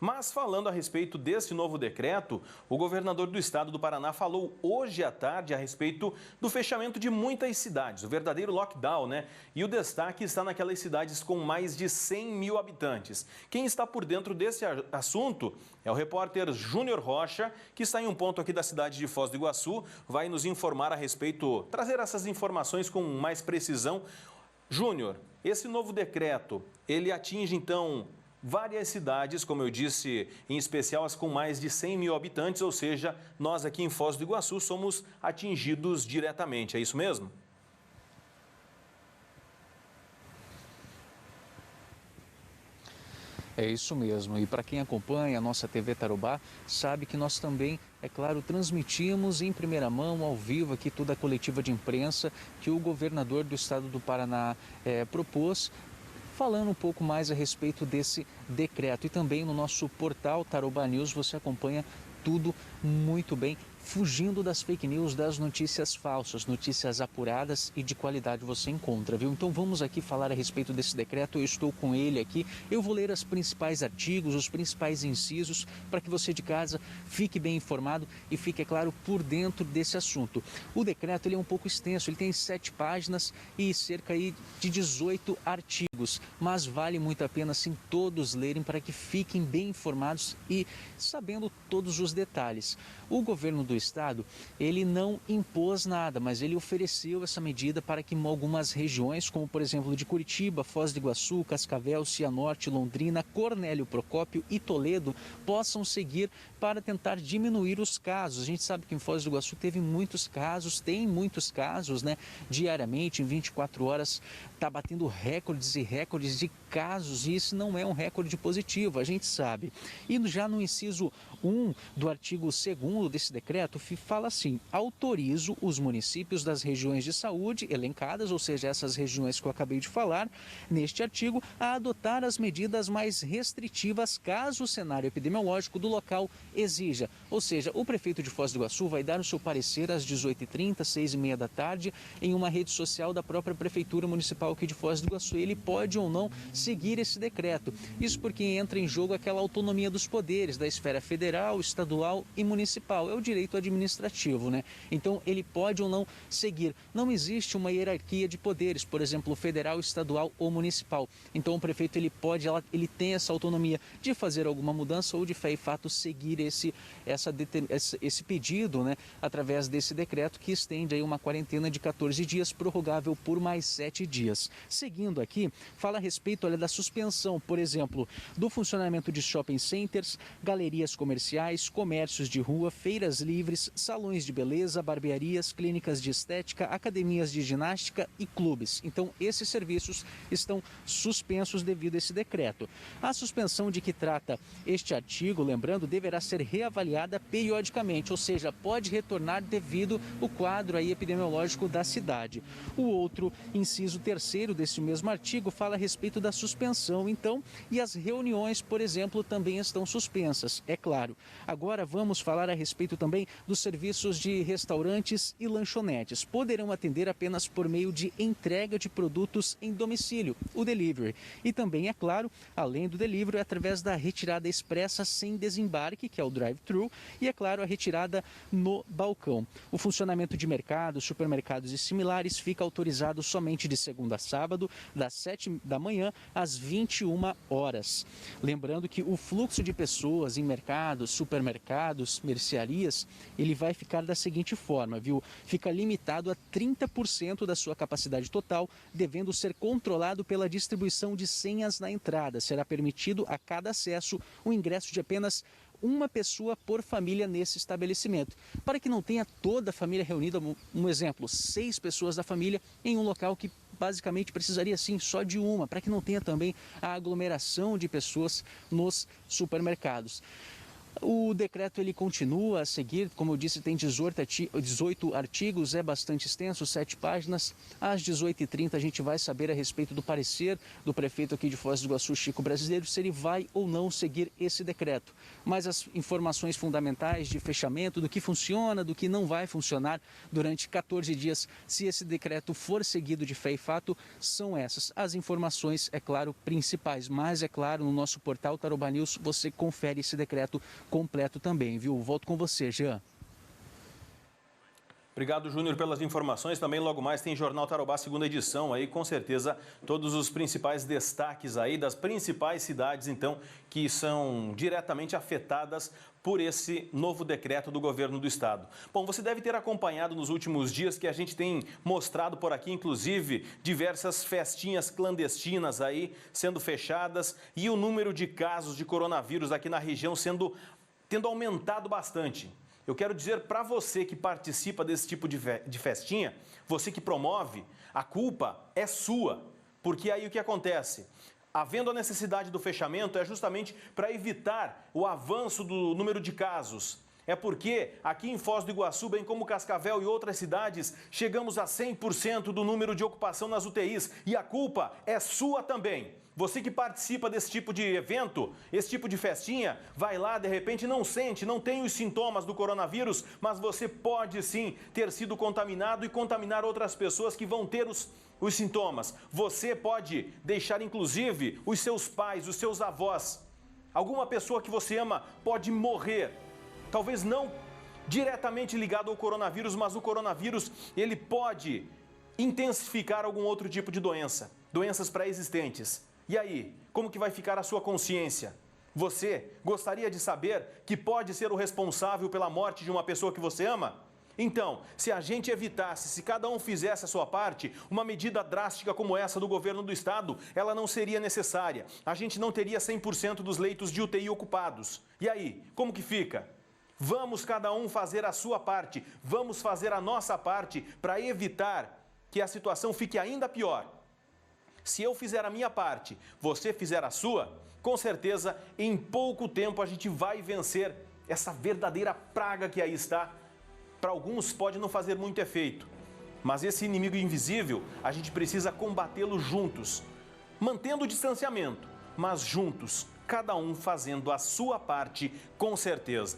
Mas falando a respeito desse novo decreto, o governador do estado do Paraná falou hoje à tarde a respeito do fechamento de muitas cidades, o verdadeiro lockdown, né? E o destaque está naquelas cidades com mais de 100 mil habitantes. Quem está por dentro desse assunto é o repórter Júnior Rocha, que está em um ponto aqui da cidade de Foz do Iguaçu, vai nos informar a respeito, trazer essas informações com mais precisão. Júnior, esse novo decreto, ele atinge então várias cidades, como eu disse, em especial as com mais de 100 mil habitantes, ou seja, nós aqui em Foz do Iguaçu somos atingidos diretamente, é isso mesmo? É isso mesmo. E para quem acompanha a nossa TV Tarobá, sabe que nós também, é claro, transmitimos em primeira mão, ao vivo, aqui toda a coletiva de imprensa que o governador do estado do Paraná propôs, falando um pouco mais a respeito desse decreto. E também no nosso portal Tarobá News você acompanha tudo muito bem, fugindo das fake news, das notícias falsas, notícias apuradas e de qualidade você encontra, viu? Então vamos aqui falar a respeito desse decreto, eu estou com ele aqui, eu vou ler os principais artigos, os principais incisos, para que você de casa fique bem informado e fique, é claro, por dentro desse assunto. O decreto ele é um pouco extenso, ele tem 7 páginas e cerca aí de 18 artigos, mas vale muito a pena sim todos lerem para que fiquem bem informados e sabendo todos os detalhes. O governo do estado, ele não impôs nada, mas ele ofereceu essa medida para que algumas regiões, como por exemplo de Curitiba, Foz do Iguaçu, Cascavel, Cianorte, Londrina, Cornélio Procópio e Toledo, possam seguir para tentar diminuir os casos. A gente sabe que em Foz do Iguaçu teve muitos casos, tem muitos casos, né? Diariamente, em 24 horas, está batendo recordes e recordes de casos, e isso não é um recorde positivo, a gente sabe. E já no inciso 1 do artigo 2º desse decreto, fala assim: autorizo os municípios das regiões de saúde elencadas, ou seja, essas regiões que eu acabei de falar, neste artigo, a adotar as medidas mais restritivas caso o cenário epidemiológico do local exija. Ou seja, o prefeito de Foz do Iguaçu vai dar o seu parecer às 18h30, 6h30 da tarde, em uma rede social da própria Prefeitura Municipal aqui de Foz do Iguaçu. Ele pode ou não seguir esse decreto. Isso porque entra em jogo aquela autonomia dos poderes da esfera federal, estadual e municipal. É o direito administrativo, né? Então ele pode ou não seguir. Não existe uma hierarquia de poderes, por exemplo, federal, estadual ou municipal. Então o prefeito ele tem essa autonomia de fazer alguma mudança ou de fé e fato seguir esse pedido, né? Através desse decreto que estende aí uma quarentena de 14 dias, prorrogável por mais 7 dias. Seguindo aqui, fala a respeito, olha, da suspensão, por exemplo, do funcionamento de shopping centers, galerias comerciais, comércios de rua, feiras livres, salões de beleza, barbearias, clínicas de estética, academias de ginástica e clubes. Então, esses serviços estão suspensos devido a esse decreto. A suspensão de que trata este artigo, lembrando, deverá ser reavaliada periodicamente, ou seja, pode retornar devido ao quadro aí epidemiológico da cidade. O outro inciso 3º desse mesmo artigo fala a respeito da suspensão, então, e as reuniões, por exemplo, também estão suspensas, é claro. Agora vamos falar a respeito também dos serviços de restaurantes e lanchonetes. Poderão atender apenas por meio de entrega de produtos em domicílio, o delivery. E também, é claro, além do delivery, através da retirada expressa sem desembarque, que é o drive-thru, e, é claro, a retirada no balcão. O funcionamento de mercados, supermercados e similares fica autorizado somente de segunda a sábado, das 7 da manhã às 21 horas. Lembrando que o fluxo de pessoas em mercados, supermercados, mercearias, ele vai ficar da seguinte forma, viu? Fica limitado a 30% da sua capacidade total, devendo ser controlado pela distribuição de senhas na entrada. Será permitido a cada acesso o ingresso de apenas uma pessoa por família nesse estabelecimento, para que não tenha toda a família reunida, um exemplo, 6 pessoas da família em um local que basicamente precisaria sim só de uma, para que não tenha também a aglomeração de pessoas nos supermercados. O decreto ele continua a seguir, como eu disse, tem 18 artigos, é bastante extenso, 7 páginas. Às 18h30 a gente vai saber a respeito do parecer do prefeito aqui de Foz do Iguaçu, Chico Brasileiro, se ele vai ou não seguir esse decreto. Mas as informações fundamentais de fechamento, do que funciona, do que não vai funcionar durante 14 dias, se esse decreto for seguido de fé e fato, são essas. As informações, é claro, principais, mas é claro, no nosso portal Tarobá News você confere esse decreto completo também, viu? Volto com você, Jean. Obrigado, Júnior, pelas informações. Também logo mais tem Jornal Tarobá, segunda edição, aí com certeza todos os principais destaques aí das principais cidades, então, que são diretamente afetadas por esse novo decreto do governo do estado. Bom, você deve ter acompanhado nos últimos dias que a gente tem mostrado por aqui, inclusive, diversas festinhas clandestinas aí sendo fechadas e o número de casos de coronavírus aqui na região tendo aumentado bastante. Eu quero dizer para você que participa desse tipo de festinha, você que promove, a culpa é sua. Porque aí o que acontece? Havendo a necessidade do fechamento é justamente para evitar o avanço do número de casos. É porque aqui em Foz do Iguaçu, bem como Cascavel e outras cidades, chegamos a 100% do número de ocupação nas UTIs e a culpa é sua também. Você que participa desse tipo de evento, esse tipo de festinha, vai lá, de repente não sente, não tem os sintomas do coronavírus, mas você pode sim ter sido contaminado e contaminar outras pessoas que vão ter os sintomas. Você pode deixar inclusive os seus pais, os seus avós, alguma pessoa que você ama pode morrer. Talvez não diretamente ligado ao coronavírus, mas o coronavírus ele pode intensificar algum outro tipo de doença, doenças pré-existentes. E aí, como que vai ficar a sua consciência? Você gostaria de saber que pode ser o responsável pela morte de uma pessoa que você ama? Então, se a gente evitasse, se cada um fizesse a sua parte, uma medida drástica como essa do governo do estado, ela não seria necessária. A gente não teria 100% dos leitos de UTI ocupados. E aí, como que fica? Vamos cada um fazer a sua parte, vamos fazer a nossa parte para evitar que a situação fique ainda pior. Se eu fizer a minha parte, você fizer a sua, com certeza, em pouco tempo a gente vai vencer essa verdadeira praga que aí está. Para alguns pode não fazer muito efeito, mas esse inimigo invisível, a gente precisa combatê-lo juntos, mantendo o distanciamento, mas juntos, cada um fazendo a sua parte, com certeza.